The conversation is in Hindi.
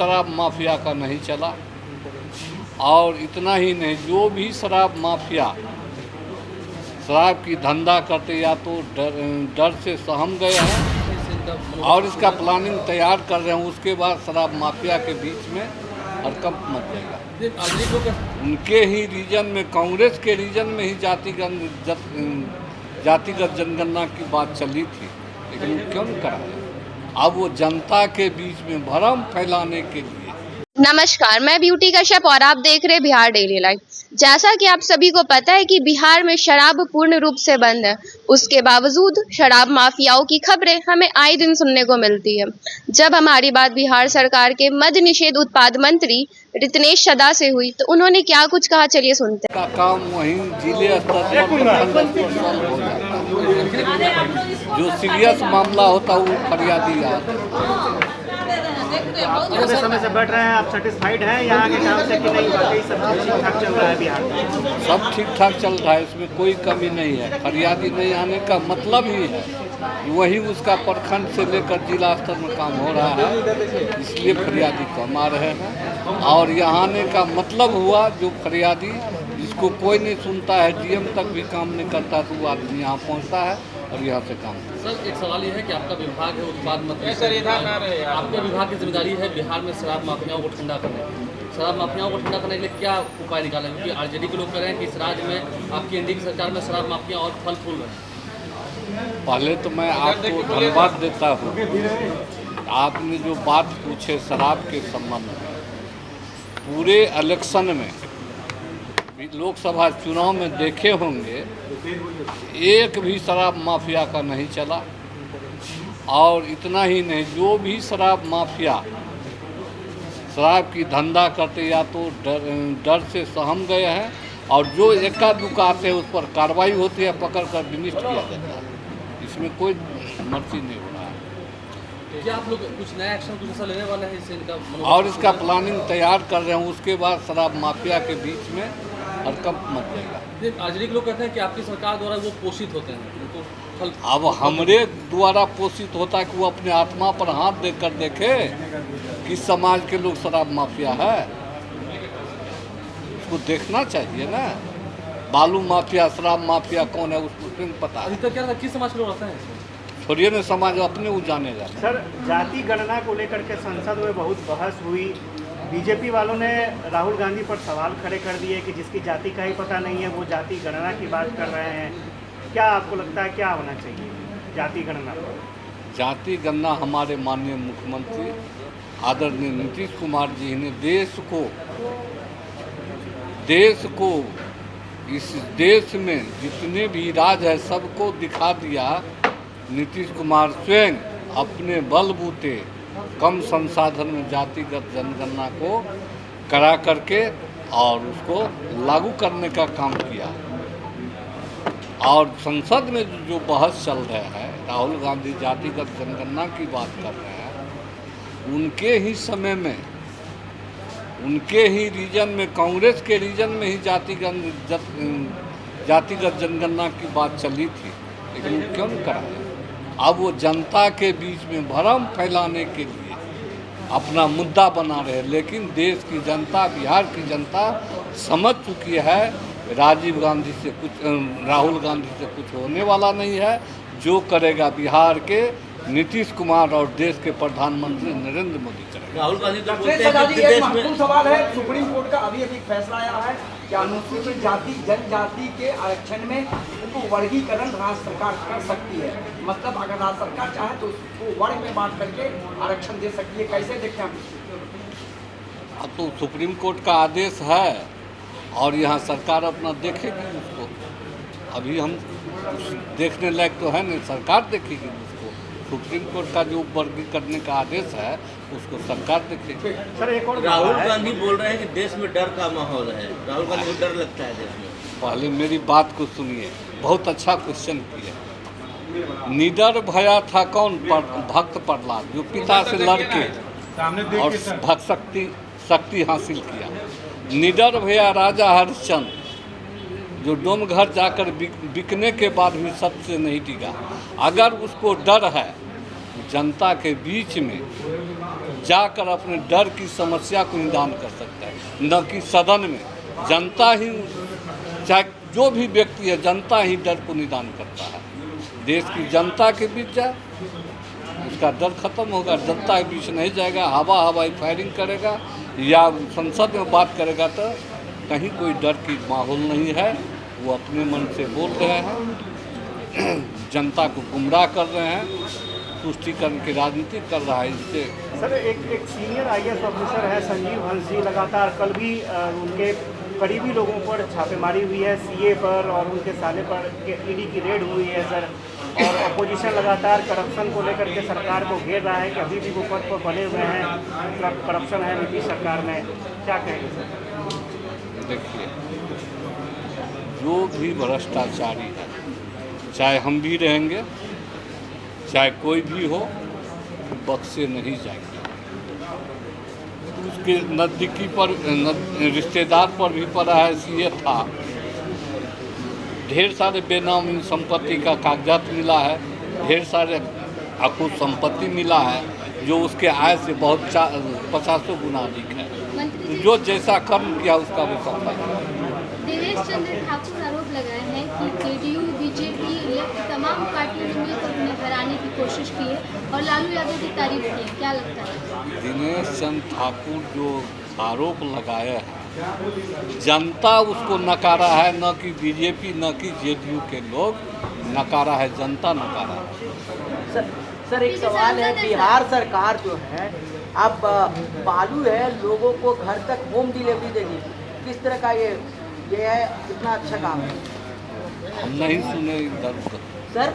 शराब माफिया का नहीं चला। और इतना ही नहीं, जो भी शराब माफिया शराब की धंधा करते या तो डर से सहम गए हैं और इसका प्लानिंग तैयार कर रहे हैं, उसके बाद शराब माफिया के बीच में हड़कंप मच जाएगा। उनके ही रीजन में, कांग्रेस के रीजन में ही जातिगत जनगणना की बात चली थी, लेकिन वो क्यों नहीं कराया? अब वो जनता के बीच में भ्रम फैलाने के लिए। नमस्कार, मैं ब्यूटी कश्यप और आप देख रहे हैं बिहार डेली लाइफ। जैसा कि आप सभी को पता है कि बिहार में शराब पूर्ण रूप से बंद है, उसके बावजूद शराब माफियाओं की खबरें हमें आए दिन सुनने को मिलती है। जब हमारी बात बिहार सरकार के मद्य निषेध उत्पाद मंत्री रितनेश सदा से हुई तो उन्होंने क्या कुछ कहा, चलिए सुनते हैं। का काम वहीं जिले स्तर पर हो जाता है। जो सीरियस मामला होता है वो फरियादी आता लंबे समय से बैठ रहे हैं, आप सेटिस्फाइड हैं यहाँ के काम से कि नहीं? वाकई सब ठीक ठाक चल रहा है बिहार में? सब ठीक ठाक चल रहा है, इसमें कोई कमी नहीं है। फरियादी नहीं आने का मतलब ही है वही उसका प्रखंड से लेकर जिला स्तर में काम हो रहा है, इसलिए फरियादी कम आ रहे हैं। और यहाँ आने का मतलब हुआ जो फरियादी जिसको कोई नहीं सुनता है, डीएम तक भी काम नहीं करता, तो वो आदमी यहाँ पहुँचता है और यहाँ से काम। सर, एक सवाल ये है कि आपका विभाग है उत्पाद मंत्री, आपके विभाग की जिम्मेदारी है बिहार में शराब माफियाओं को ठंडा करने की। शराब माफियाओं को ठंडा करने के लिए क्या उपाय निकाले? क्योंकि आरजेडी के लोग कह रहे हैं कि इस राज्य में आपकी एनडीए की सरकार में शराब माफिया और फल फूल रहे हैं। पहले तो मैं आपको धन्यवाद देता हूँ, आपने जो बात पूछे शराब के संबंध में। पूरे इलेक्शन में, लोकसभा चुनाव में देखे होंगे, एक भी शराब माफिया का नहीं चला। और इतना ही नहीं, जो भी शराब माफिया शराब की धंधा करते या तो डर से सहम गए हैं और जो एका दुका आते हैं उस पर कार्रवाई होती है, पकड़ कर विनिष्ट किया जाता है। इसमें कोई मर्जी नहीं हो रहा है। क्या आप लोग कुछ नया एक्शन कुछ ऐसा लेने वाले हैं इससे इनका और इसका प्लानिंग तैयार कर रहे हैं, उसके बाद शराब माफिया के बीच में हड़कंप मच जाएगा। आरजेडी के लोग कहते हैं कि आपकी सरकार द्वारा वो पोषित होते हैं, उनको फल। अब हमरे द्वारा पोषित होता है कि वो अपने आत्मा पर हाथ देकर देखे कि समाज के लोग शराब माफिया है, उसको देखना चाहिए ना। बालू माफिया, शराब माफिया कौन है उसको पता है। अभी तक क्या किस समाज के लोग रहते हैं? छोड़िए ना, समाज अपने वो जाने जाते। सर, जाति गणना को लेकर के संसद में बहुत बहस हुई। बीजेपी वालों ने राहुल गांधी पर सवाल खड़े कर दिए कि जिसकी जाति का ही पता नहीं है वो जाति गणना की बात कर रहे हैं। क्या आपको लगता है क्या होना चाहिए जाति गणना पर? जाति गणना हमारे माननीय मुख्यमंत्री आदरणीय नीतीश कुमार जी ने देश को इस देश में जितने भी राज्य है सबको दिखा दिया। नीतीश कुमार स्वयं अपने बलबूते कम संसाधन में जातिगत जनगणना को करा करके और उसको लागू करने का काम किया। और संसद में जो बहस चल रहा है, राहुल गांधी जातिगत जनगणना की बात कर रहे हैं, उनके ही समय में, उनके ही रीजन में, कांग्रेस के रीजन में ही जातिगत जनगणना की बात चली थी, लेकिन वो क्यों नहीं कराया? अब वो जनता के बीच में भ्रम फैलाने के लिए अपना मुद्दा बना रहे हैं। लेकिन देश की जनता, बिहार की जनता समझ चुकी है राजीव गांधी से कुछ, राहुल गांधी से कुछ होने वाला नहीं है। जो करेगा बिहार के नीतीश कुमार और देश के प्रधानमंत्री नरेंद्र मोदी करेगा। राहुल गांधी तो बोलते हैं कि एक महत्वपूर्ण सवाल है, सुप्रीम कोर्ट का अभी फैसला आया है कि अनुसूचित जाति जनजाति के आरक्षण में उनको वर्गीकरण राज्य सरकार कर सकती है। मतलब अगर राज्य सरकार चाहे तो उसको वर्ग में बांट करके आरक्षण दे सकती है। कैसे देखते हैं? अब तो सुप्रीम कोर्ट का आदेश है और यहाँ सरकार अपना देखेगी उसको। अभी हम देखने लायक तो है नहीं, सरकार देखेगी उसको। सुप्रीम कोर्ट का जो वर्गीकरण करने का आदेश है उसको सरकार देखेगी। सर, एक और राहुल गांधी बोल रहे हैं कि देश में डर का माहौल है। राहुल गांधी को डर लगता है देश में। पहले मेरी बात को सुनिए, बहुत अच्छा क्वेश्चन किया। निडर भया था कौन? भक्त प्रहलाद, जो पिता से लड़के और भक्त शक्ति हासिल किया। निडर भया राजा हरिश्चंद्र, जो डोम घर जाकर बिकने के बाद भी सबसे नहीं टिका। अगर उसको डर है जनता के बीच में जाकर अपने डर की समस्या को निदान कर सकता है, न कि सदन में। जनता ही, चाहे जो भी व्यक्ति है, जनता ही डर को निदान करता है। देश की जनता के बीच जाए, उसका डर खत्म होगा। जनता के बीच नहीं जाएगा, हवाई फायरिंग करेगा या संसद में बात करेगा तो कहीं कोई डर की माहौल नहीं है। वो अपने मन से बोल रहे हैं, जनता को गुमराह कर रहे हैं, तुष्टीकरण की राजनीति कर रहा है। इससे सर एक सीनियर IAS ऑफिसर है संजीव हंस जी, लगातार कल भी उनके करीबी लोगों पर छापेमारी हुई है, CA पर और उनके साले पर ED की रेड हुई है सर। और अपोजिशन लगातार करप्शन को लेकर के सरकार को घेर रहा है कि अभी भी वो पद पर बने हुए हैं, करप्शन है नीतीश सरकार में। क्या कहेंगे सर? देखिए, जो भी भ्रष्टाचारी है, चाहे हम भी रहेंगे, चाहे कोई भी हो, बख्शे नहीं जाएंगे। उसके नज़दीकी पर रिश्तेदार पर भी पड़ा है, CA था। ढेर सारे बेनामी संपत्ति का कागजात मिला है, ढेर सारे अकुत संपत्ति मिला है जो उसके आय से बहुत 50 गुना अधिक है। तो जो जैसा कर्म किया उसका वो सफल है। दिनेश चंद्र ठाकुर आरोप लगाए हैं कि JDU BJP तमाम पार्टियों ने मिलकर उन्हें हराने की कोशिश की है और लालू यादव की तारीफ की है, क्या लगता है? दिनेश चंद्र ठाकुर जो आरोप लगाए हैं, जनता उसको नकारा है, न कि BJP न कि JDU के लोग नकारा है, जनता नकारा है। सर एक सवाल है, बिहार सरकार जो है अब बालू है, लोगों को घर तक होम डिलीवरी देगी, किस तरह का ये है, कितना अच्छा काम है? हम नहीं सुने इधर। सर